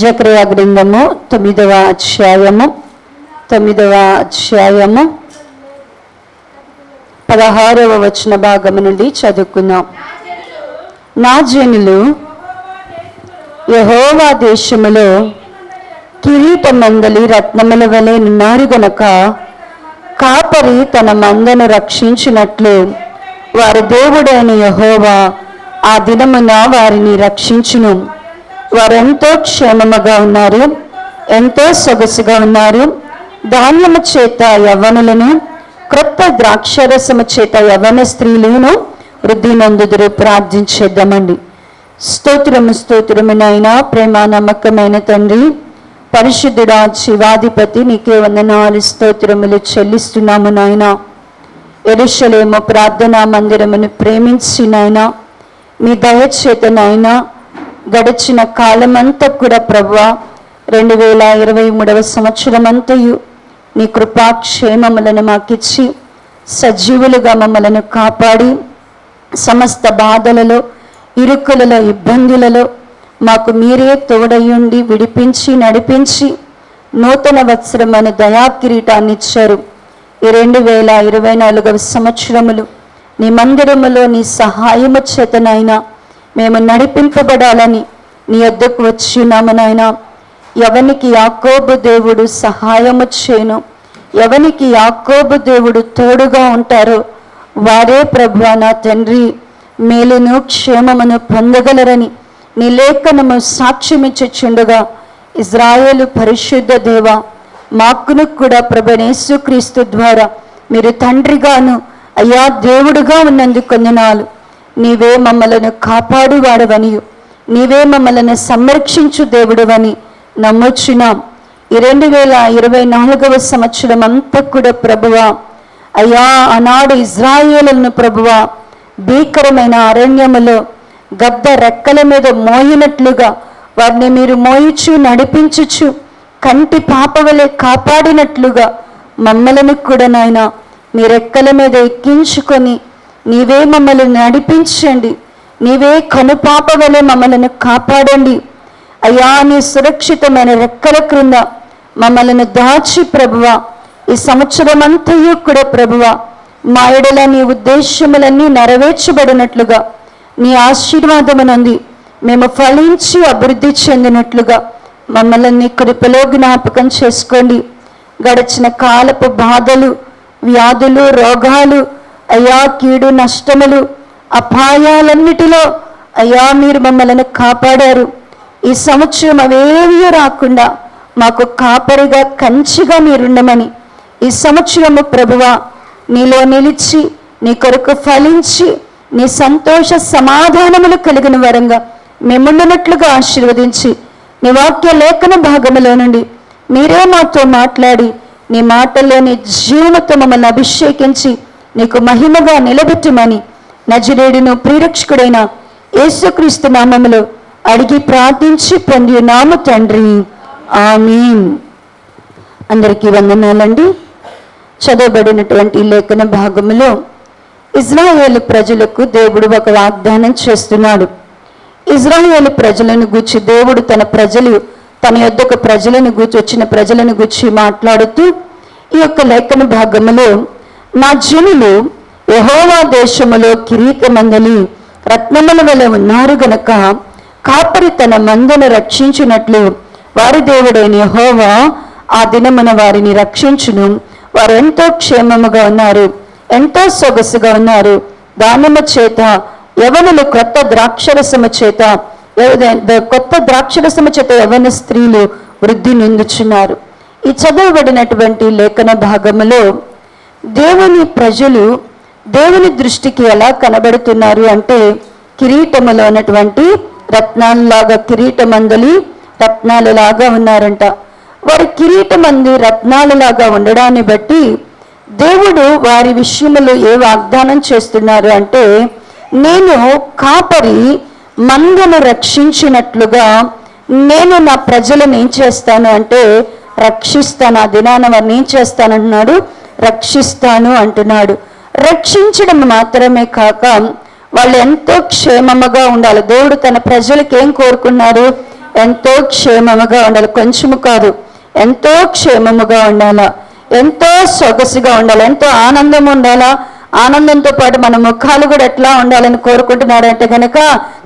జకర్యా గ్రంథము 9వ అధ్యాయము 16వ వచన భాగము నుండి చదువుకుందాం. నా జనులు యెహోవా దేశములో కిరీటమందలి రత్నముల వలె ఉన్నారు గనక కాపరి తన మందను రక్షించినట్లు వారి దేవుడైన యెహోవా ఆ దినమున వారిని రక్షించును. వారెంతో క్షేమముగా ఉన్నారు, ఎంతో సొగసుగా ఉన్నారు. ధాన్యము చేత యవ్వనులను, క్రొత్త ద్రాక్షరసము చేత యవ్వన స్త్రీలను వృద్ధి నందుదురు. ప్రార్థించేద్దామండి. స్తోత్రము నాయనా, ప్రేమ నమ్మకమైన తండ్రి, పరిశుద్ధుడా, జీవాధిపతి, నీకే వందనాలు స్తోత్రములు చెల్లిస్తున్నాము నాయనా. యెరూషలేము ప్రార్థనా మందిరమును ప్రేమించి నాయనా, మీ దయచేత నాయనా గడిచిన కాలమంతా కూడా ప్రభువా 2023వ సంవత్సరం అంతయు నీ కృపాక్షేమములను మాకిచ్చి సజీవులుగా మమ్మలను కాపాడి సమస్త బాధలలో, ఇరుకులలో, ఇబ్బందులలో మాకు మీరే తోడయుండి విడిపించి నడిపించి నూతన వత్సరమైన దయా కిరీటాన్ని ఇచ్చారు. ఈ 2024వ సంవత్సరములు నీ మందిరములో నీ సహాయము చేతనైనా మేము నడిపింపబడాలని నీ వద్దకు వచ్చినాము నాయనా. ఎవనికి యాకోబు దేవుడు సహాయము చేయను, ఎవనికి యాకోబు దేవుడు తోడుగా ఉంటారో వారే ప్రభువా నా తండ్రి మేలును క్షేమమును పొందగలరని నీ లేఖనము సాక్ష్యమిచ్చుచుండగా, ఇజ్రాయేలు పరిశుద్ధ దేవ, మాకును కూడా ప్రభువైన యేసుక్రీస్తు ద్వారా మీరు తండ్రిగాను అయ్యా దేవుడుగా ఉన్నందుకు వందనాలు. నీవే మమ్మలను కాపాడువాడవని, నీవే మమ్మలను సంరక్షించు దేవుడవని నమ్ముచున్నాం. ఈ 2024వ సంవత్సరం అంతా కూడా ప్రభువా అయ్యా ఆనాడు ఇజ్రాయేలును ప్రభువా భీకరమైన అరణ్యములో గద్ద రెక్కల మీద మోయినట్లుగా వారిని మీరు మోయిచు నడిపించుచు కంటి పాపవలే కాపాడినట్లుగా మమ్మలను కూడా నాయన మీ రెక్కల మీద ఎక్కించుకొని నీవే మమ్మల్ని నడిపించండి, నీవే కనుపాప వలె మమ్మల్ని కాపాడండి అయ్యా. నీ సురక్షితమైన రెక్కల క్రింద మమ్మల్ని దాచి ప్రభువా ఈ సంవత్సరం అంతయు కూడా ప్రభువా మా ఎడల నీ ఉద్దేశములన్నీ నెరవేర్చబడినట్లుగా నీ ఆశీర్వాదమునంది మేము ఫలించి అభివృద్ధి చెందినట్లుగా మమ్మల్ని కృపలో జ్ఞాపకం చేసుకోండి. గడిచిన కాలపు బాధలు, వ్యాధులు, రోగాలు అయ్యా, కీడు నష్టములు, అపాయాలన్నిటిలో అయ్యా మీరు మమ్మల్ని కాపాడారు. ఈ సంవత్సరం అవేవీ రాకుండా మాకు కాపరిగా కంచిగా మీరుండమని ఈ సంవత్సరము ప్రభువా నీలో నిలిచి నీ కొరకు ఫలించి నీ సంతోష సమాధానములు కలిగిన వరంగా మేముండునట్లుగా ఆశీర్వదించి నీ వాక్య లేఖన భాగములో నుండి మీరే మాతో మాట్లాడి నీ మాటల్లోని జీవముతో మమ్మల్ని అభిషేకించి నీకు మహిమగా నిలబెట్టమని నజరేయుడును ప్రియరక్షకుడైన యేసుక్రీస్తు నామములో అడిగి ప్రార్థించి పొందినాము తండ్రి, ఆమీన్. అందరికీ వందనాలండి. చదవబడినటువంటి లేఖన భాగములో ఇజ్రాయేలు ప్రజలకు దేవుడు ఒక వాగ్దానం చేస్తున్నాడు. ఇజ్రాయేలు ప్రజలను గూర్చి దేవుడు తన యొద్దకు ప్రజలను గూర్చి వచ్చిన ప్రజలను గూర్చి మాట్లాడుతూ ఈ యొక్క లేఖన భాగములో నా జనులు యెహోవా దేశములో కిరీటమందలి రత్నముల వలె ఉన్నారు గనక కాపరి తన మందను రక్షించినట్లు వారి దేవుడైన యెహోవా ఆ దినమున వారిని రక్షించును. వారు ఎంతో క్షేమముగా ఉన్నారు, ఎంతో సొగసుగా ఉన్నారు. దానము చేత యవనులు కొత్త ద్రాక్షరసము చేత యవన స్త్రీలు వృద్ధి నిందుచున్నారు. ఈ చదవబడినటువంటి లేఖన భాగములో దేవుని ప్రజలు దేవుని దృష్టికి ఎలా కనబడుతున్నారు అంటే కిరీటములో ఉన్నటువంటి రత్నాలలాగా, కిరీటమందలి రత్నాలలాగా ఉన్నారంట. వారి కిరీటమంది రత్నాలలాగా ఉండడాన్ని బట్టి దేవుడు వారి విషయంలో ఏ వాగ్దానం చేస్తున్నారు అంటే, నేను కాపరి మందను రక్షించినట్లుగా నేను నా ప్రజలను ఏం చేస్తాను అంటే రక్షిస్తాను. ఆ దినాన వారిని ఏం చేస్తానంటున్నాడు, రక్షిస్తాను అంటున్నాడు. రక్షించడం మాత్రమే కాక వాళ్ళు ఎంతో క్షేమముగా ఉండాలి. దేవుడు తన ప్రజలకు ఏం కోరుకున్నారు, ఎంతో క్షేమముగా ఉండాలి. కొంచెము కాదు, ఎంతో క్షేమముగా ఉండాలా, ఎంతో సొగసుగా ఉండాలి, ఎంతో ఆనందం ఉండాలా. ఆనందంతో పాటు మన ముఖాలు కూడా ఎట్లా ఉండాలని కోరుకుంటున్నారంటే కనుక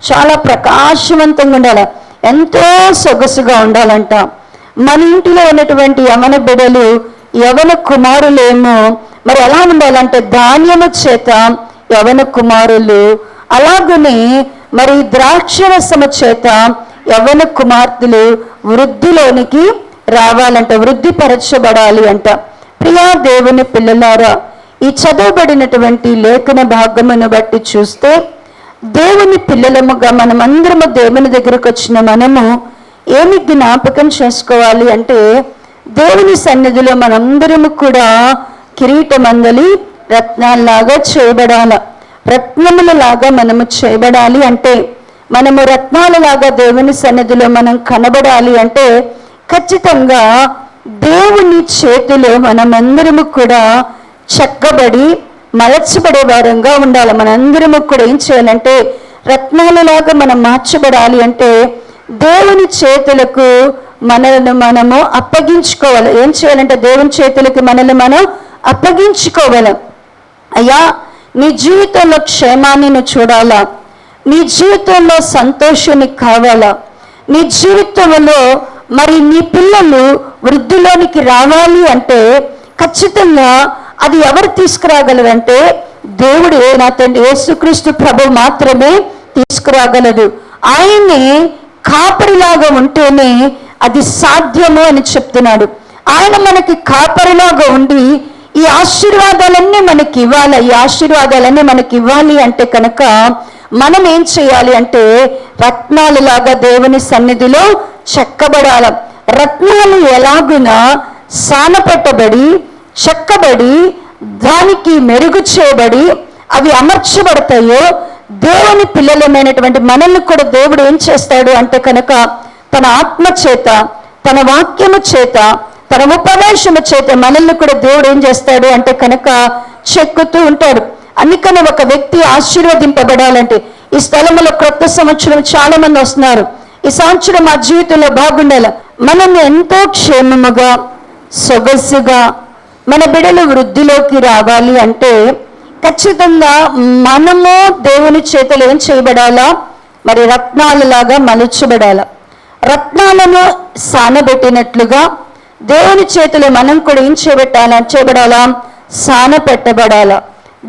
చాలా ప్రకాశవంతంగా ఉండాలి, ఎంతో సొగసుగా ఉండాలంట. మన ఇంటిలో ఉన్నటువంటి యవన బిడ్డలు, యవన కుమారులేమో మరి ఎలా ఉండాలంటే ధాన్యము చేత యవన కుమారులు, అలాగనే మరి ద్రాక్షరసము చేత యవన కుమార్తెలు వృద్ధిలోనికి రావాలంట, వృద్ధిపరచబడాలి అంట. ప్రియా దేవుని పిల్లలారా, ఈ చదవబడినటువంటి లేఖన భాగమును బట్టి చూస్తే దేవుని పిల్లలముగా మనమందరము దేవుని దగ్గరకు వచ్చిన మనము ఏమి జ్ఞాపకం చేసుకోవాలి అంటే, దేవుని సన్నిధిలో మనందరము కూడా కిరీటమందలి రత్నాల్లాగా చేయబడాల. రత్నములలాగా మనము చేయబడాలి అంటే, మనము రత్నాలలాగా దేవుని సన్నిధిలో మనం కనబడాలి అంటే ఖచ్చితంగా దేవుని చేతిలో మనమందరము కూడా చెక్కబడి మలచబడే వారంగా ఉండాలి. మనందరము కూడా ఏం చేయాలంటే రత్నాలలాగా మనం మార్చబడాలి అంటే దేవుని చేతులకు మనల్ని మనము అప్పగించుకోవాలి. ఏం చేయాలంటే దేవుని చేతులకు మనల్ని మనం అప్పగించుకోవాలి. అయ్యా, నీ జీవితంలో క్షేమాన్ని నువ్వు చూడాలా, నీ జీవితంలో సంతోషాన్ని కావాలా, నీ జీవితంలో మరి నీ పిల్లలు వృద్ధిలోనికి రావాలి అంటే ఖచ్చితంగా అది ఎవరు తీసుకురాగలరంటే దేవుడు, నా తండ్రి యేసుక్రీస్తు ప్రభు మాత్రమే తీసుకురాగలడు. ఆయన్ని కాపరిలాగా ఉంటేనే అది సాధ్యము అని చెప్తున్నాడు. ఆయన మనకి కాపరిలాగా ఉండి ఈ ఆశీర్వాదాలన్నీ మనకి ఇవ్వాలి. ఈ ఆశీర్వాదాలన్నీ మనకి ఇవ్వాలి అంటే కనుక మనం ఏం చేయాలి అంటే రత్నాలలాగా దేవుని సన్నిధిలో చెక్కబడాల. రత్నాలు ఎలాగునా సానపెట్టబడి చెక్కబడి దానికి మెరుగు చేయబడి అవి అమర్చబడతాయో, దేవుని పిల్లలమైనటువంటి మనల్ని కూడా దేవుడు ఏం చేస్తాడు అంటే కనుక తన ఆత్మ చేత, తన వాక్యము చేత, తన ఉపదేశము చేత మనల్ని కూడా దేవుడు ఏం చేస్తాడు అంటే కనుక చెక్కుతూ ఉంటాడు. అందుకని ఒక వ్యక్తి ఆశీర్వదింపబడాలంటే, ఈ స్థలంలో క్రొత్త సంవత్సరం చాలా మంది వస్తున్నారు, ఈ సంవత్సరం మా జీవితంలో బాగుండాలి, మనం ఎంతో క్షేమముగా సొగసుగా మన బిడ్డలు వృద్ధిలోకి రావాలి అంటే ఖచ్చితంగా మనము దేవుని చేతులు ఏం చేయబడాలా, మరి రత్నాలలాగా మలుచబడాల. రత్నాలను సానబెట్టినట్లుగా దేవుని చేతులు మనం కూడా ఏం చేయబడాలా, సాన పెట్టబడాల,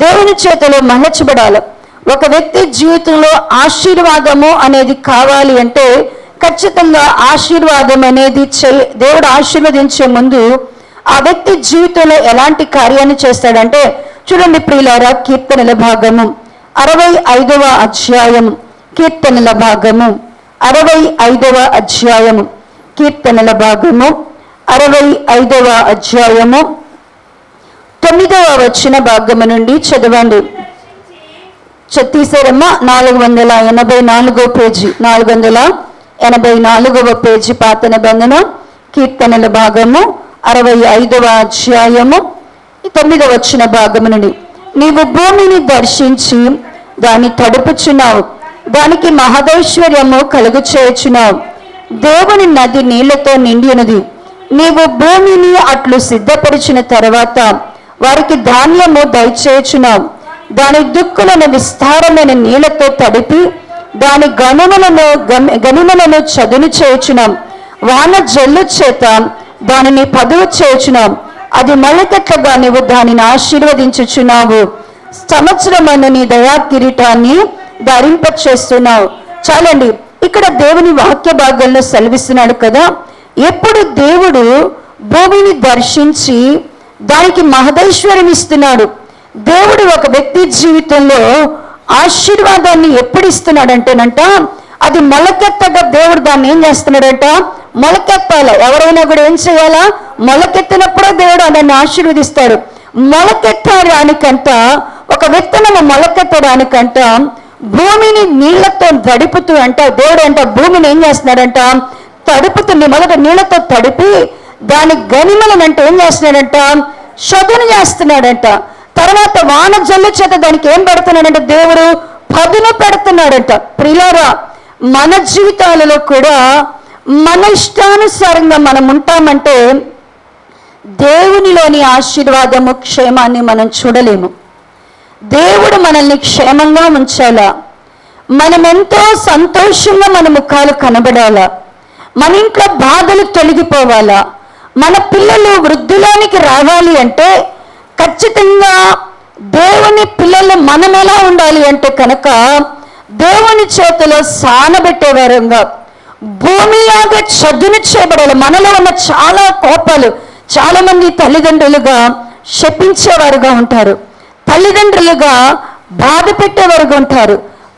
దేవుని చేతులు మలచబడాల. ఒక వ్యక్తి జీవితంలో ఆశీర్వాదము అనేది కావాలి అంటే ఖచ్చితంగా ఆశీర్వాదం అనేది దేవుడు ఆశీర్వదించే ముందు ఆ వ్యక్తి జీవితంలో ఎలాంటి కార్యాన్ని చేస్తాడంటే, చూడండి ప్రియులారా, కీర్తనల భాగము 65వ అధ్యాయము, కీర్తనల భాగము 65వ అధ్యాయము, కీర్తనల భాగము 65వ అధ్యాయము 9వ వచన భాగము నుండి చదవండి. తీసారమ్మా, 484 పేజీ, 484వ పేజీ పాత నిబంధన కీర్తనల భాగము 65వ అధ్యాయము 9వ వచన భాగము నుండి. నీవు భూమిని దర్శించి దాన్ని తడుపుచున్నావు, దానికి మహదైశ్వర్యము కలుగు చేయుచున్నావు. దేవుని నది నీళ్లతో నిండి ఉన్నది. నీవు భూమిని అట్లు సిద్ధపరిచిన తర్వాత వారికి ధాన్యము దయచేయుచున్నావు. దాని దుక్కులను విస్తారమైన నీళ్లతో తడిపి దాని గనులను చదును చేయుచున్నాం. వాన జల్లు చేత దానిని పదువు చేయుచున్నాం. అది మొలకెత్తగా నీవు దానిని ఆశీర్వదించుచున్నావు. సంవత్సరమైన నీ దయా కిరీటాన్ని ధరింపచేస్తున్నావు. చాలండి, ఇక్కడ దేవుని వాక్య భాగంలో సెలవిస్తున్నాడు కదా, ఎప్పుడు దేవుడు భూమిని దర్శించి దానికి మహదైశ్వర్యం ఇస్తున్నాడు. దేవుడు ఒక వ్యక్తి జీవితంలో ఆశీర్వాదాన్ని ఎప్పుడు ఇస్తున్నాడంటేనంట, అది మొలకెత్తగా దేవుడు దాన్ని ఏం చేస్తున్నాడంట, మొలకెత్తాల. ఎవరైనా కూడా ఏం చేయాలా, మొలకెత్తినప్పుడే దేవుడు దాన్ని ఆశీర్వదిస్తాడు. మొలకెత్తడానికంట, ఒక విత్తనము మొలకెత్తడానికంట భూమిని నీళ్లతో తడుపుతూ అంట దేవుడు అంట భూమిని ఏం చేస్తున్నాడంట, తడుపుతుంది. మొదట నీళ్లతో తడిపి దాని గనిమలను అంటే ఏం చేస్తున్నాడంట, శోధన చేస్తున్నాడంట. తర్వాత వాన జల్లు చేత దానికి ఏం పెడుతున్నాడంటే దేవుడు పదును పెడుతున్నాడంట. ప్రియులారా, మన జీవితాలలో కూడా మన ఇష్టానుసారంగా మనం ఉంటామంటే దేవునిలోని ఆశీర్వాదము, క్షేమాన్ని మనం చూడలేము. దేవుడు మనల్ని క్షేమంగా ఉంచాలా, మనం ఎంతో సంతోషంగా మన ముఖాలు కనబడాలా, మన ఇంట్లో బాధలు తొలగిపోవాలా, మన పిల్లలు వృద్ధిలోనికి రావాలి అంటే ఖచ్చితంగా దేవుని పిల్లలు మనం ఎలా ఉండాలి అంటే కనుక దేవుని చేతిలో సానబెట్టేవారంగా, భూమిలాగా చదును చేయబడాలి. మనలో ఉన్న చాలా కోపాలు, చాలా మంది తల్లిదండ్రులుగా శపించేవారుగా ఉంటారు, తల్లిదండ్రులుగా బాధ పెట్టేవారుగా ఉంటారు,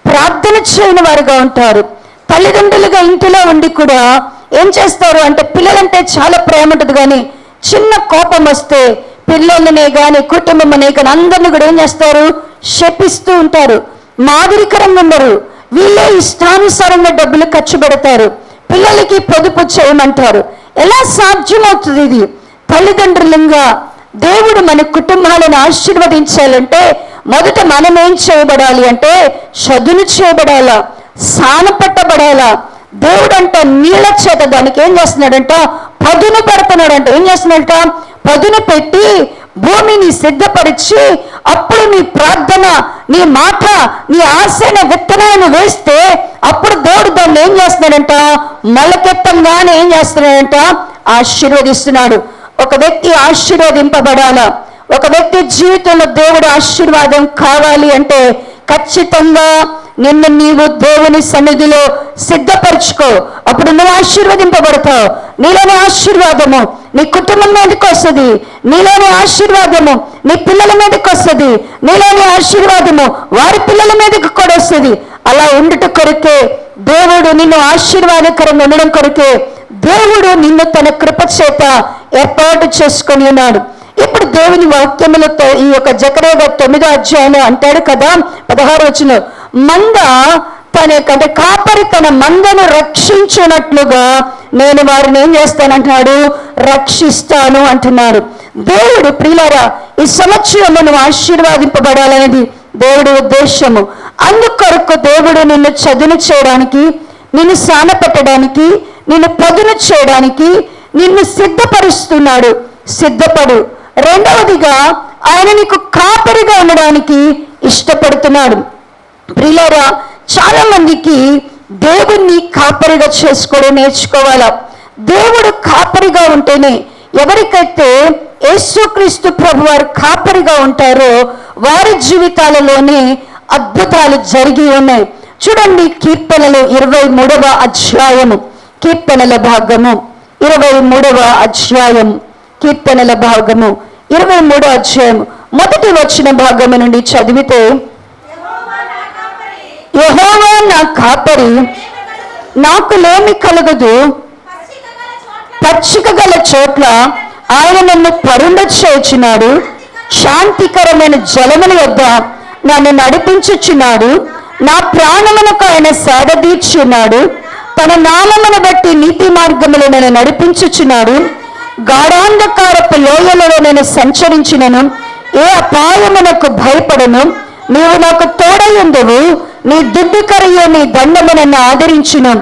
ప్రార్థన చేయని వారుగా ఉంటారు. తల్లిదండ్రులుగా ఇంటిలో ఉండి కూడా ఏం చేస్తారు అంటే పిల్లలంటే చాలా ప్రేమ ఉంటుంది, కానీ చిన్న కోపం వస్తే పిల్లలనే కానీ కుటుంబమనే కానీ అందరిని కూడా ఏం చేస్తారు, శపిస్తూ ఉంటారు, మాదిరికరంగా ఉండరు. వీళ్ళే ఇష్టానుసారంగా డబ్బులు ఖర్చు పెడతారు, పిల్లలకి పొదుపు చేయమంటారు. ఎలా సాధ్యమవుతుంది ఇది? తల్లిదండ్రులంగా దేవుడు మన కుటుంబాలను ఆశీర్వదించాలంటే మొదట మనం ఏం చేయబడాలి అంటే చదును చేయబడాలా, సానపట్టబడాలా. దేవుడు అంట నీళ్ళ చేత దానికి ఏం చేస్తున్నాడంట, పదును పెడుతున్నాడంట. ఏం చేస్తున్నాడంట, పదును పెట్టి భూమిని సిద్ధపరిచి అప్పుడు నీ ప్రార్థన, నీ మాట, నీ ఆశైన విత్తనాలను వేస్తే అప్పుడు దేవుడు దాన్ని ఏం చేస్తున్నాడంట, మొలకెత్తంగానే ఏం చేస్తున్నాడంట, ఆశీర్వదిస్తున్నాడు. ఒక వ్యక్తి ఆశీర్వదింపబడాలా, ఒక వ్యక్తి జీవితంలో దేవుడు ఆశీర్వాదం కావాలి అంటే ఖచ్చితంగా నిన్ను నీవు దేవుని సన్నిధిలో సిద్ధపరచుకో. అప్పుడు నువ్వు ఆశీర్వదింపబడతావు. నీలోని ఆశీర్వాదము నీ కుటుంబం మీదకి వస్తుంది, నీలోని ఆశీర్వాదము నీ పిల్లల మీదకి వస్తుంది, నీలోని ఆశీర్వాదము వారి పిల్లల మీదకి కూడా వస్తుంది. అలా ఉండుట కొరకే దేవుడు నిన్ను ఆశీర్వాదకరంగా ఉండడం కొరకే దేవుడు నిన్ను తన కృప చేత ఏర్పాటు చేసుకొని ఉన్నాడు. ఇప్పుడు దేవుని వాక్యములతో ఈ యొక్క జకర్యా 9వ అధ్యాయంలో అంటాడు కదా 16వ వచనంలో, మంద అంటే కాపరి తన మందను రక్షించున్నట్లుగా నేను వారిని ఏం చేస్తానంటున్నాడు, రక్షిస్తాను అంటున్నాడు. దేవుడు ప్రియులారా ఈ సంవత్సరంలో నువ్వు ఆశీర్వాదింపబడాలనేది దేవుడి ఉద్దేశము. అందుకొరకు దేవుడు నిన్ను చదును చేయడానికి, నిన్ను సానపెట్టడానికి, నిన్ను పదును చేయడానికి నిన్ను సిద్ధపరుస్తున్నాడు. సిద్ధపడు. రెండవదిగా ఆయన నీకు కాపరిగా ఉండడానికి ఇష్టపడుతున్నాడు. ప్రియులారా చాలా మందికి దేవుణ్ణి కాపరిగా చేసుకోవడం నేర్చుకోవాలా. దేవుడు కాపరిగా ఉంటేనే, ఎవరికైతే యేసుక్రీస్తు ప్రభు వారు కాపరిగా ఉంటారో వారి జీవితాలలోనే అద్భుతాలు జరిగి ఉన్నాయి. చూడండి, కీర్తనలు 23వ అధ్యాయము, కీర్తనల భాగము 23వ అధ్యాయం, కీర్తనల భాగము 23వ అధ్యాయం మొదటి వచ్చిన భాగము నుండి చదివితే, యెహోవా నా కాపరి, నాకు లేమి కలుగదు, పచ్చిక గల చోట్ల ఆయన నన్ను పరుండ చేయుచున్నాడు, శాంతికరమైన జలముల యొద్ద నన్ను నడిపించుచున్నాడు, నా ప్రాణమునకు ఆయన సాగదీర్చున్నాడు, తన నామమును బట్టి నీతి మార్గములో నన్ను నడిపించుచున్నాడు, గాఢాంధకారపు లోయలలో నేను సంచరించినను ఏ అపాయమునకు భయపడను, నీవు నాకు తోడయుందువు, నీ దుడ్డుకరియు నీ దండము నన్ను ఆదరించును,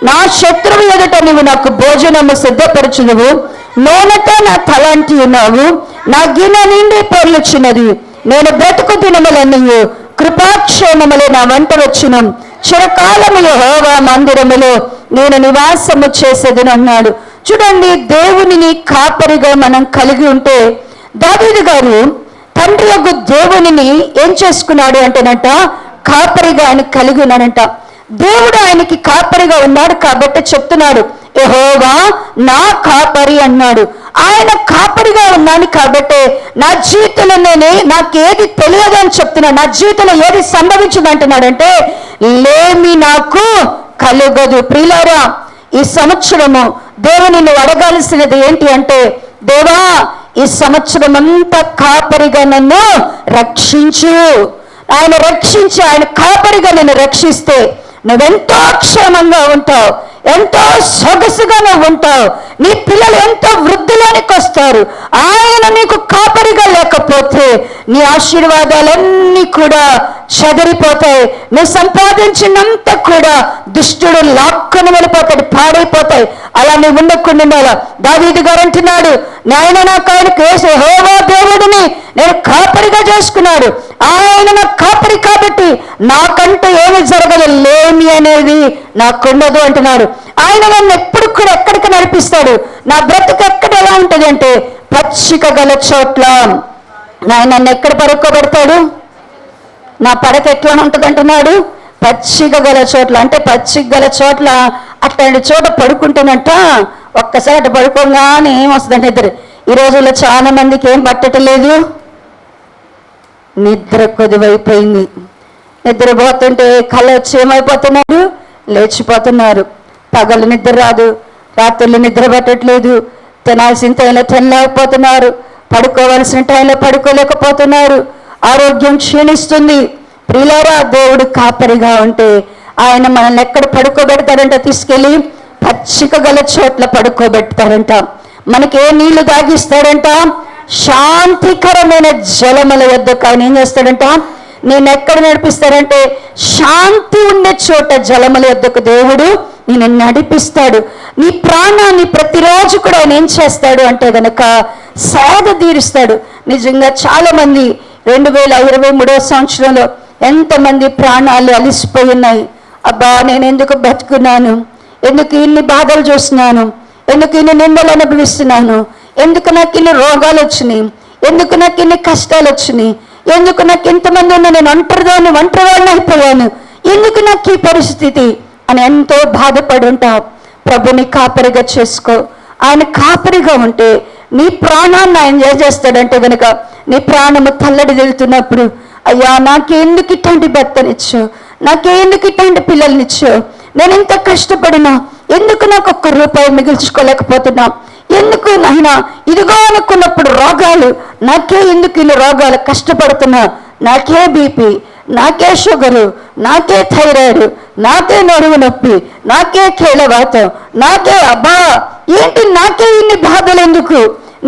నా శత్రువు ఎదుట నీవు నాకు భోజనము సిద్ధపరచుదువు, నూనెతో నా తలాంటి ఉన్నావు, నా గిన్నె నిండి పొర్లుచున్నది, నేను బ్రతుకు దినములన్నయు కృపాక్షేమములు నా వంట వచ్చును, చిరకాలము యెహోవా మందిరములో నేను నివాసము చేసేదని అన్నాడు. చూడండి, దేవునిని కాపరిగా మనం కలిగి ఉంటే, దావీదు గారు తండ్రి యొక్క దేవునిని ఏం చేసుకున్నాడు అంటేనంట, కాపరిగా ఆయన కలిగి ఉన్నాడంట. దేవుడు ఆయనకి కాపరిగా ఉన్నాడు కాబట్టి చెప్తున్నాడు, యెహోవా నా కాపరి అన్నాడు. ఆయన కాపరిగా ఉన్నాను కాబట్టి నా జీవితంలో నాకేది తెలియదు అని చెప్తున్నాడు. నా జీవితంలో ఏది సంభవించదు అంటున్నాడంటే లేమి నాకు కలుగదు. ప్రియులారా, ఈ సంవత్సరము దేవుని నువ్వు అడగాల్సినది ఏంటి అంటే, దేవా ఈ సంవత్సరం అంతా కాపరిగా నన్ను రక్షించు. ఆయన రక్షించి, ఆయన కాపరిగా నిన్ను రక్షిస్తే నువ్వెంతో క్షేమంగా ఉంటావు, ఎంతో సొగసుగా నువ్వు ఉంటావు, నీ పిల్లలు ఎంతో వృద్ధిలోనికి వస్తారు. ఆయన నీకు కాపరిగా లేకపోతే నీ ఆశీర్వాదాలన్నీ కూడా చెదిరిపోతాయి. నువ్వు సంపాదించినంత కూడా దుష్టుడు లాక్కొని వెళ్ళిపోతాడు, పాడైపోతాయి. అలా నువ్వు ఉండకుండా దావీదు గారు అంటున్నాడు, నాయన నాకు ఆయనకు యెహోవా దేవుడిని నేను కాపరిగా చేసుకున్నాడు. ఆయన నా కాపరి కాబట్టి నాకంటూ ఏమి జరగదు, లేమి అనేది నాకుండదు అంటున్నాడు. ఆయన నన్ను ఎప్పుడు కూడా ఎక్కడికి నడిపిస్తాడు. నా బ్రతుకు ఎక్కడ ఎలా ఉంటుంది అంటే పచ్చిక గల చోట్ల. ఆయన నన్ను ఎక్కడ పడుకోబెడతాడు? నా పడక ఎట్లా ఉంటుంది అంటున్నాడు? పచ్చిక గల చోట్ల. అంటే పచ్చిక గల చోట్ల అట్లాంటి చోట పడుకుంటున్నట్ట ఒక్కసారి పడుకోగానే ఏమొస్తుందంటే నిద్ర. ఈ రోజుల్లో చాలా మందికి ఏం పట్టట్లేదు, నిద్ర కొద్దివైపోయింది. నిద్రపోతుంటే కళ్ళు వచ్చి ఏమైపోతున్నారు, లేచిపోతున్నారు. పగలు నిద్ర రాదు, రాత్రులు నిద్ర పట్టట్లేదు, తినాల్సిన టైంలో తినలేకపోతున్నారు, పడుకోవలసిన టైంలో పడుకోలేకపోతున్నారు, ఆరోగ్యం క్షీణిస్తుంది. ప్రియులారా, దేవుడు కాపరిగా ఉంటే ఆయన మనల్ని ఎక్కడ పడుకోబెడతారంట? తీసుకెళ్ళి పచ్చిక గల చోట్ల పడుకోబెడతారంట. మనకి ఏ నీళ్లు తాగిస్తాడంట? శాంతికరమైన జలముల యొద్దకు ఆయన ఏం చేస్తాడంట? నేను ఎక్కడ నడిపిస్తాడంటే శాంతి ఉండే చోట జలముల యొద్దకు దేవుడు నేను నడిపిస్తాడు. నీ ప్రాణాన్ని ప్రతిరోజు కూడా ఆయన ఏం చేస్తాడు అంటే గనక సేద తీరుస్తాడు. నిజంగా చాలా మంది 2023 సంవత్సరంలో ఎంతమంది ప్రాణాలు అలిసిపోయి ఉన్నాయి. అబ్బా, నేను ఎందుకు బతుకున్నాను, ఎందుకు ఇన్ని బాధలు చూస్తున్నాను, ఎందుకు ఇన్ని నిందలు అనుభవిస్తున్నాను, ఎందుకు నాకు ఇన్ని రోగాలు వచ్చినాయి, ఎందుకు నాకు ఇన్ని కష్టాలు వచ్చినాయి, ఎందుకు నాకు ఇంతమంది ఉన్నా నేను ఒంటరివాడిని అయిపోయాను, ఎందుకు నాకు ఈ పరిస్థితి అని ఎంతో బాధపడి ఉంటావు. ప్రభుని కాపరిగా చేసుకో. ఆయన కాపరిగా ఉంటే నీ ప్రాణాన్ని ఆయన ఏం చేస్తాడంటే కనుక నీ ప్రాణము తల్లడి వెళ్తున్నప్పుడు, అయ్యా నాకెందుకు ఇట్లాంటి భర్తనిచ్చు, నాకెందుకు ఇట్లాంటి పిల్లల్నిచ్చు, నేను ఇంత కష్టపడినా ఎందుకు నాకు ఒక్క రూపాయి మిగిల్చుకోలేకపోతున్నా, ఎందుకు నాయన ఇదిగో అనుకున్నప్పుడు రోగాలు, నాకే ఎందుకు ఇన్ని రోగాలు, కష్టపడుతున్నా, నాకే బీపీ, నాకే షుగరు, నాకే థైరాయిడ్, నాకే నడుము నొప్పి, నాకే కీళ్ళవాతం, నాకే అబ్బా ఏంటి, నాకే ఇన్ని బాధలు ఎందుకు,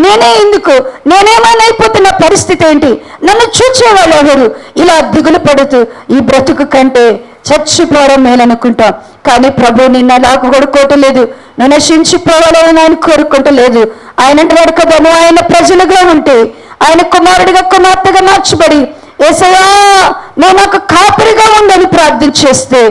నేనే ఎందుకు, నేనేమైనా అయిపోతున్న పరిస్థితి ఏంటి, నన్ను చూచేవాళ్ళు ఎవరు, ఇలా దిగులు పడుతూ ఈ బ్రతుకు కంటే చచ్చిపోవడం మేలనుకుంటాం. కానీ ప్రభు నిన్న నాకు కొడుకోవటలేదు, నువ్వు నశించిపోవాలని ఆయన కోరుకుంటలేదు. ఆయన అంటున్నాడు కదా, నువ్వు ఆయన ప్రజలుగా ఉంటే, ఆయన కుమారుడిగా కుమార్తెగా మార్చబడి యేసయ్యా నువ్వు నాకు కాపరిగా ఉండని ప్రార్థన చేస్తే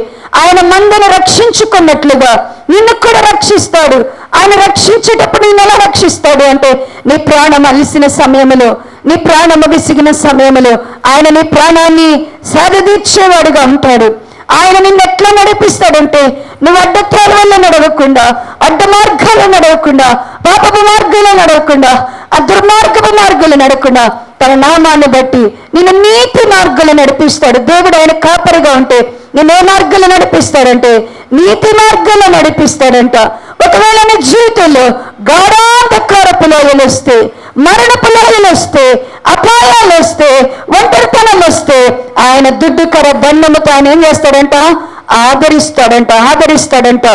ఆయన మందను రక్షించుకున్నట్లుగా నిన్ను కూడా రక్షిస్తాడు. ఆయన రక్షించేటప్పుడు నిన్ను ఎలా రక్షిస్తాడు అంటే నీ ప్రాణం అలిసిన సమయంలో, నీ ప్రాణము విసిగిన సమయంలో ఆయన నీ ప్రాణాన్ని సాధదీర్చేవాడుగా ఉంటాడు. ఆయన నిన్ను ఎట్లా నడిపిస్తాడంటే నువ్వు అడ్డత్రాల వల్ల నడవకుండా, అడ్డ మార్గాలు నడవకుండా, పాపపు మార్గాలు నడవకుండా, దుర్మార్గపు మార్గాలు నడవకుండా తన నామాన్ని బట్టి నిన్ను నీతి మార్గాలు నడిపిస్తాడు. దేవుడు ఆయన కాపరిగా ఉంటే నేను ఏ మార్గాలు నడిపిస్తాడంటే నీతి మార్గాలు నడిపిస్తాడంట. ఒకవేళ నీ జీవితంలో గాఢాంధకారపు లోయలు వస్తే, మరణపు లోయలు వస్తే, అపాయాలు వస్తే, ఒంటరితనం వస్తే ఆయన దుడ్డుకర దండముతో ఆయన ఏం చేస్తాడంట? ఆదరిస్తాడంట.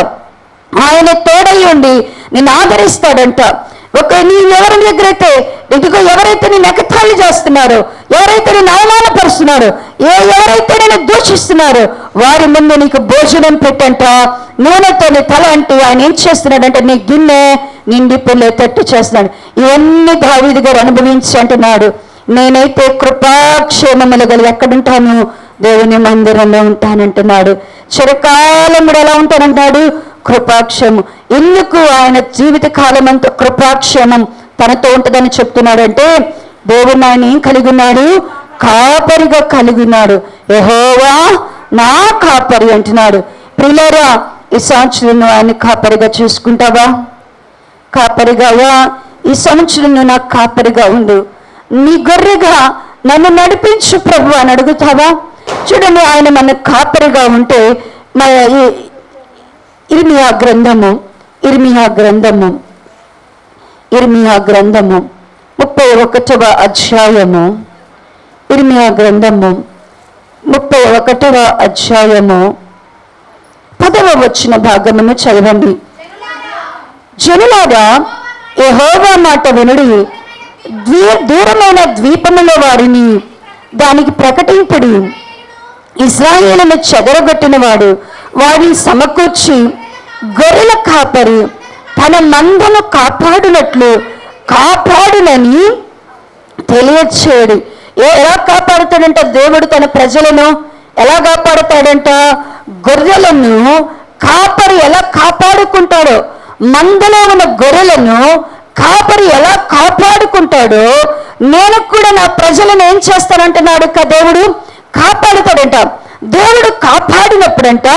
ఆయన తోడై ఉండి నిన్ను ఆదరిస్తాడంట. నీ ఎవరి దగ్గర అయితే ఇదిగో ఎవరైతే నేను ఎగతాళి చేస్తున్నారో, ఎవరైతే నేను అవమానపరుస్తున్నారో, ఎవరైతే నేను దూషిస్తున్నారో వారి ముందు నీకు భోజనం పెట్టంట, నూనెతో నీ తల అంటే ఆయన ఏం చేస్తున్నాడంటే నీ గిన్నె నిండి పొల్లేటట్టు చేస్తున్నాడు. ఇవన్నీ దావీదు గారు అనుభవించి అంటున్నాడు, నేనైతే కృపాక్షేమములు గల ఎక్కడుంటాను? దేవుని మందిరంలో ఉంటానంటున్నాడు. చిరకాలముడు ఎలా ఉంటానంటాడు? కృపాక్షేమం. ఎందుకు ఆయన జీవిత కాలం అంతా కృపాక్షేమం తనతో ఉంటుందని చెప్తున్నాడంటే దేవుడు ఆయన ఏం కలిగి ఉన్నాడు? కాపరిగా కలిగి ఉన్నాడు. యెహోవా నా కాపరి అంటున్నాడు. ప్రియులారా, ఈ సంవత్సరం నువ్వు ఆయన కాపరిగా చూసుకుంటావా? కాపరిగా ఈ సంవత్సరం నువ్వు నాకు కాపరిగా ఉండు, నీ గొర్రెగా నన్ను నడిపించు ప్రభు అని అడుగుతావా? చూడండి, ఆయన మన కాపరిగా ఉంటే ఇర్మియా గ్రంథము 31వ అధ్యాయము, ఇర్మియా గ్రంథము 31వ అధ్యాయము 10వ వచన భాగమును చదవండి. జనులారా, యెహోవా మాట వినుడి, దూరమైన ద్వీపముల వారిని దానికి ప్రకటింపుడి. ఇశ్రాయేలును చెదరగొట్టిన వాడు వారిని సమకూర్చి గొర్రెల కాపరి తన మందను కాపాడునని తెలియచేయడు. ఎలా కాపాడుతాడంట దేవుడు తన ప్రజలను? ఎలా కాపాడుతాడంట? గొర్రెలను కాపరి ఎలా కాపాడుకుంటాడో, మందలో ఉన్న గొర్రెలను కాపరి ఎలా కాపాడుకుంటాడో నేను కూడా నా ప్రజలను ఏం చేస్తానంటున్నాడు దేవుడు? కాపాడుతాడంట. దేవుడు కాపాడినప్పుడంట,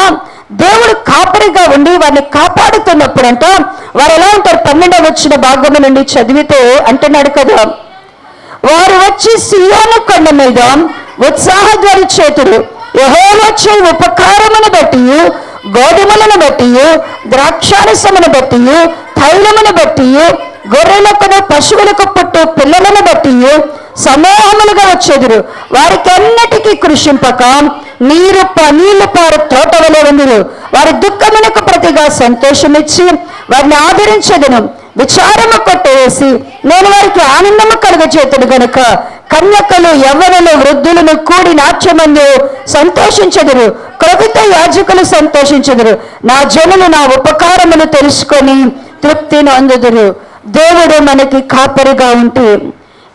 దేవుడు కాపరిగా ఉండి వారిని కాపాడుతున్నప్పుడంట వారు ఎలా ఉంటారు? 12వ వచన భాగము నుండి చదివితే అంటున్నాడు కదా, వారు వచ్చి సియోను కొండ మీద ఉత్సాహధ్వని చేతురు, యెహోవా చేయు ఉపకారమును బట్టి, గోధుమలను బట్టి, ద్రాక్షారసమును బట్టి, తైలమును బట్టి, గొర్రెలకు పశువులకు పుట్టు పిల్లలను బట్టి సమూహములుగా వచ్చేదురు. వారికి అన్నిటికీ కృషింపక నీళ్లు పారు తోట వలె ఉందురు. వారి దుఃఖమునకు ప్రతిగా సంతోషమిచ్చి వారిని ఆదరించదును. విచారము కొట్టేసి నేను వారికి ఆనందము కలుగచేతుడు గనుక కన్యకలు, యవ్వనులు, వృద్ధులను కూడి నాట్యమందు సంతోషించెదరు. క్రొవ్వుతో యాజకులు సంతోషించెదరు. నా జనులు నా ఉపకారమును తెలుసుకొని తృప్తిని అందుదురు. దేవుడు మనకి కాపరిగా ఉంటే,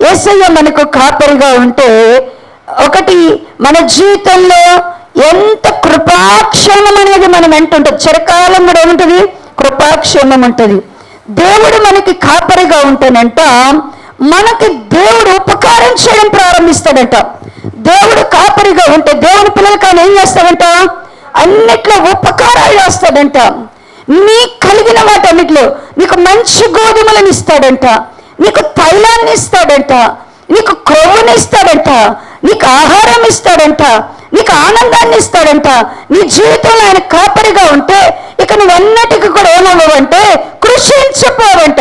యేసయ్య మనకు కాపరిగా ఉంటే, ఒకటి మన జీవితంలో ఎంత కృపాక్షేమం అనేది మనం అంటుంటుంది. చిరకాలం కూడా ఏముంటుంది? కృపాక్షేమం ఉంటుంది. దేవుడు మనకి కాపరిగా ఉంటేనంట మనకి దేవుడు ఉపకారం చేయడం ప్రారంభిస్తాడంట. దేవుడు కాపరిగా ఉంటే దేవుని పిల్లలకి ఆయన ఏం చేస్తాడంట? అన్నిట్లో ఉపకారాలు చేస్తాడంట. నీ కలిగిన వాటన్నిటిలో నీకు మంచి గోధుమలను ఇస్తాడంట, నీకు తైలాన్ని ఇస్తాడంట, నీకు క్రొవ్వుని ఇస్తాడంట, నీకు ఆహారం ఇస్తాడంట, నీకు ఆనందాన్ని ఇస్తాడంట. నీ జీవితంలో ఆయన కాపరిగా ఉంటే ఇక నువ్వన్నిటికీ కూడా ఏమవ్వవంటే కృషించిపోవంట.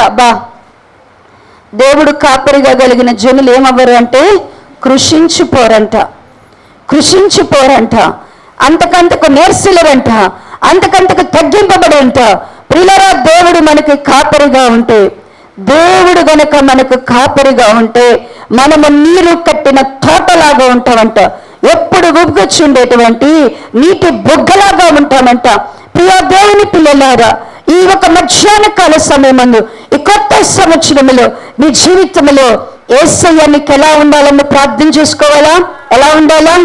దేవుడు కాపరిగా కలిగిన జనులు ఏమవ్వరు అంటే కృషించిపోరంట. అంతకంతకు నేర్సిలరంట, అంతకంతకు తగ్గింపబడంట. ప్రియులారా, దేవుడు మనకి కాపరిగా ఉంటే, దేవుడు గనక మనకు కాపరిగా ఉంటే మనము నీరు కట్టిన తోటలాగా ఉంటామంట. ఎప్పుడు ఉబ్బుకొచ్చుండేటువంటి నీటి బుగ్గలాగా ఉంటామంట. ప్రియ దేవుని పిల్లలారా, ఈ ఒక మధ్యాహ్న కాల సమయమందు ఈ కొత్త సంవత్సరంలో నీ జీవితంలో యేసయ్య నీకు ఎలా ఉండాలని ప్రార్థన చేసుకోవాలా? ఎలా ఉండాలా?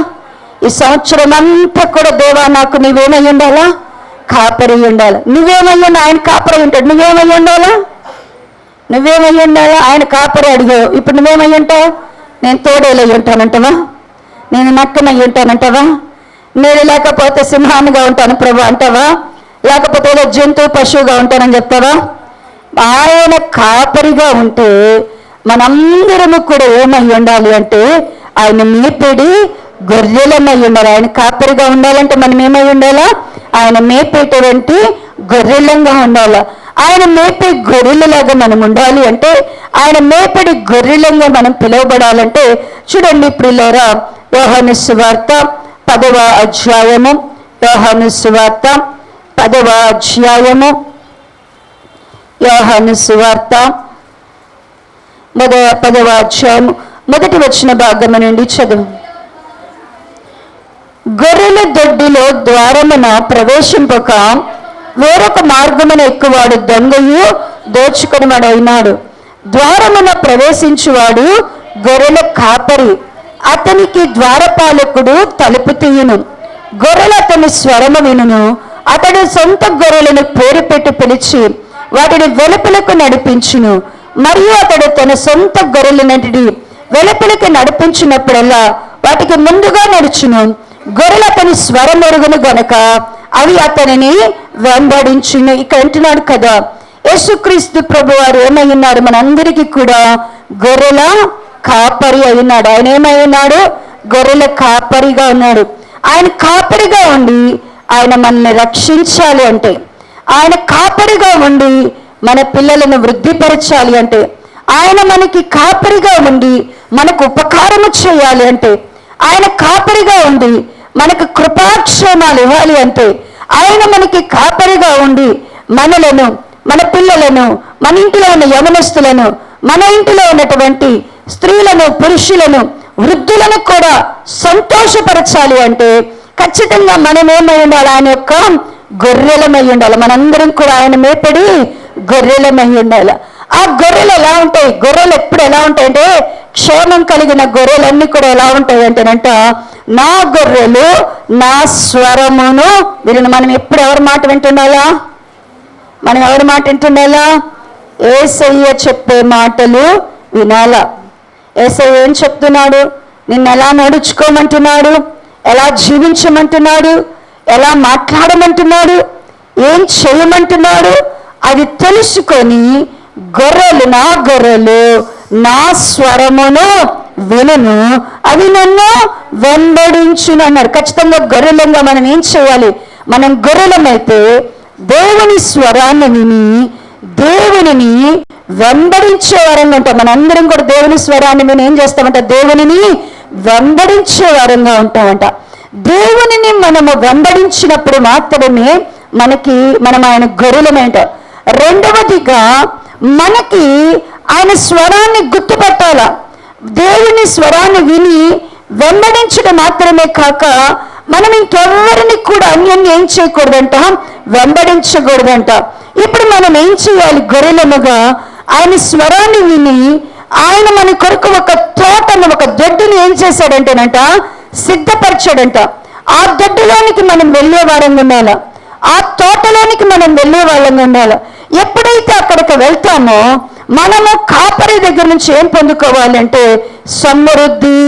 ఈ సంవత్సరం అంతా కూడా దేవా నాకు నీవేమై ఉండాలా? కాపరి ఉండాలి. నువ్వేమయ్యా? ఆయన కాపరి ఉంటాడు. నువ్వేమై ఉండాలా? ఆయన కాపరి అడిగావు, ఇప్పుడు నువ్వేమై ఉంటావు? నేను తోడేలై ఉంటానంటావా? నేను నక్కనై ఉంటానంటావా? నేను లేకపోతే సింహానిగా ఉంటాను ప్రభు అంటావా? లేకపోతే ఏదో జంతువు పశువుగా ఉంటానని చెప్తావా? ఆయన కాపరిగా ఉంటే మనందరము కూడా ఏమై ఉండాలి అంటే ఆయన మేపేడి గొర్రెలమై ఉండాలి. ఆయన కాపరిగా ఉండాలంటే మనం ఏమై ఉండాలా? ఆయన మేపేటువంటి గొర్రెలంగా ఉండాలా. ఆయన మేపే గొర్రెలలాగా మనం ఉండాలి అంటే, ఆయన మేపడి గొర్రెలంగా మనం పిలువబడాలంటే చూడండి ప్రియులారా, యోహాను సువార్త 10వ అధ్యాయము, యోహాను సువార్త 10వ అధ్యాయము, యోహాను సువార్త 10వ అధ్యాయము మొదటి వచన భాగము నుండి చదువు. గొర్రెల దొడ్డిలో ద్వారమున ప్రవేశింపక వేరొక మార్గమున ఎక్కువాడు దొంగయు దోచుకునివాడు అయినాడు. ద్వారమున ప్రవేశించువాడు గొర్రెల కాపరి, అతనికి ద్వారపాలకుడు తలుపు తీయును. గొర్రెలు అతని స్వరము వినును. అతడు సొంత గొర్రెలను పేరు పెట్టి పిలిచి వాటిని వెలుపలకు నడిపించును. మరియు అతడు తన సొంత గొర్రెలన్నిటిని వెలుపలికి నడిపించినప్పుడల్లా వాటికి ముందుగా నడుచును. గొర్రెలు అతని స్వరం ఎరుగును గనక అవి అతనిని వెంబడించును. ఇక్కడ అంటున్నాడు కదా, యేసుక్రీస్తు ప్రభు వారు ఏమై ఉన్నారు? మనందరికీ కూడా గొర్రెల కాపరి అయినాడు. ఆయన ఏమై ఉన్నాడు? గొర్రెల కాపరిగా ఉన్నాడు. ఆయన కాపరిగా ఉండి ఆయన మనల్ని రక్షించాలి అంటే, ఆయన కాపరిగా ఉండి మన పిల్లలను వృద్ధిపరచాలి అంటే, ఆయన మనకి కాపరిగా ఉండి మనకు ఉపకారము చేయాలి అంటే, ఆయన కాపరిగా ఉండి మనకు కృపాక్షేమాలు ఇవ్వాలి అంటే, ఆయన మనకి కాపరిగా ఉండి మనలను మన పిల్లలను, మన ఇంటిలో ఉన్న యవనస్తులను, మన ఇంటిలో ఉన్నటువంటి స్త్రీలను, పురుషులను, వృద్ధులను కూడా సంతోషపరచాలి అంటే ఖచ్చితంగా మనం ఏమై ఉండాలి? ఆయన యొక్క గొర్రెలమై ఉండాలి. మనందరం కూడా ఆయన మేపడి గొర్రెలమై ఉండాలి. ఆ గొర్రెలు ఎలా ఉంటాయి? గొర్రెలు ఎప్పుడు ఎలా ఉంటాయంటే, క్షేమం కలిగిన గొర్రెలన్నీ కూడా ఎలా ఉంటాయి అంటేనంట, నా గొర్రెలు నా స్వరమును వీళ్ళని. మనం ఎప్పుడు ఎవరి మాట వింటుండాలా? మనం ఎవరి మాట వింటుండాలా? యేసయ్య చెప్పే మాటలు వినాలా. యేసయ్య ఏం చెప్తున్నాడు? నిన్ను ఎలా నడుచుకోమంటున్నాడు, ఎలా జీవించమంటున్నాడు, ఎలా మాట్లాడమంటున్నాడు, ఏం చేయమంటున్నాడు, అది తెలుసుకొని గొర్రెలు, నా గొర్రెలు నా స్వరమును వినును, అవి నన్ను వెంబడించును అన్నాడు. ఖచ్చితంగా గొర్రెలంగా మనం ఏం చేయాలి? మనం గొర్రెలమైతే దేవుని స్వరాన్ని విని దేవునిని వెంబడించే వారంగా ఉంటాం. మనందరం కూడా దేవుని స్వరాన్ని విని ఏం చేస్తామంట? దేవునిని వెంబడించే వారంగా ఉంటామంట. దేవునిని మనము వెంబడించినప్పుడు మాత్రమే మనం ఆయన గొర్రెలమేంట. రెండవదిగా మనకి ఆయన స్వరాన్ని గుర్తుపట్టాల. దేవుని స్వరాన్ని విని వెంబడించడం మాత్రమే కాక మనం ఇంకెవరిని కూడా అన్యాన్ని ఏం చేయకూడదంట? వెంబడించకూడదంట. ఇప్పుడు మనం ఏం చేయాలి? గొర్రెలముగా ఆయన స్వరాన్ని విని ఆయన మన కొరకు ఒక తోటను, ఒక దొడ్డుని ఏం చేశాడంటేనంట, సిద్ధపరిచాడంట. ఆ దొడ్డులోనికి మనం వెళ్ళే వారంగా ఉండాలి. ఆ తోటలోనికి మనం వెళ్ళే వాళ్ళంగా ఉండాలి. ఎప్పుడైతే అక్కడికి వెళ్తామో మనము కాపరి దగ్గర నుంచి ఏం పొందుకోవాలంటే సమృద్ధి,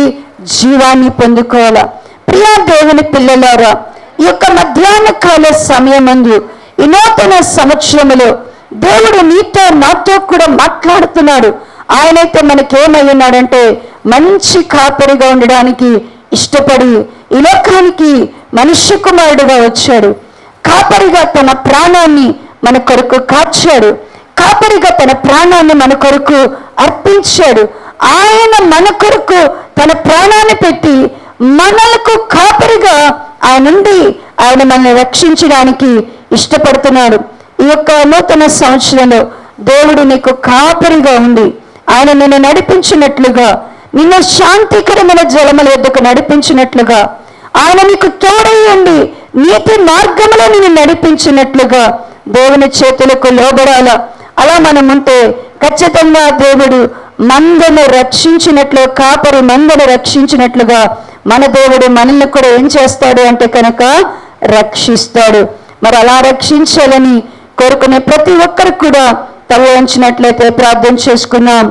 జీవాన్ని పొందుకోవాలా. ప్రియా దేవుని పిల్లలారా, ఈ యొక్క మధ్యాహ్న కాల సమయమందు ఈ నూతన సంవత్సరములో దేవుడు నీతో నాతో కూడా మాట్లాడుతున్నాడు. ఆయనైతే మనకేమై ఉన్నాడంటే మంచి కాపరిగా ఉండడానికి ఇష్టపడి ఈ లోకానికి మనుష్య కుమారుడుగా వచ్చాడు. కాపరిగా తన ప్రాణాన్ని మన కొరకు కాచాడు. కాపరిగా తన ప్రాణాన్ని మన కొరకు అర్పించాడు. ఆయన మన కొరకు తన ప్రాణాన్ని పెట్టి మనలకు కాపరిగా ఆయన మనల్ని రక్షించడానికి ఇష్టపడుతున్నాడు. ఈ యొక్క నూతన సంవత్సరంలో దేవుడు నీకు కాపరిగా ఉండి ఆయన నిన్ను నడిపించినట్లుగా, నిన్ను శాంతికరమైన జలముల యొద్దకు నడిపించినట్లుగా, ఆయన నీకు తోడై ఉండి నీతి మార్గంలో నిన్ను నడిపించినట్లుగా దేవుని చేతులకు లోబడాల. అలా మనం ఉంటే ఖచ్చితంగా దేవుడు మందను రక్షించినట్లు, కాపరి మందను రక్షించినట్లుగా మన దేవుడు మనల్ని కూడా ఏం చేస్తాడు అంటే కనుక రక్షిస్తాడు. మరి అలా రక్షించాలని కోరుకునే ప్రతి ఒక్కరు కూడా తల వంచినట్లయితే ప్రార్థన చేసుకున్నాం.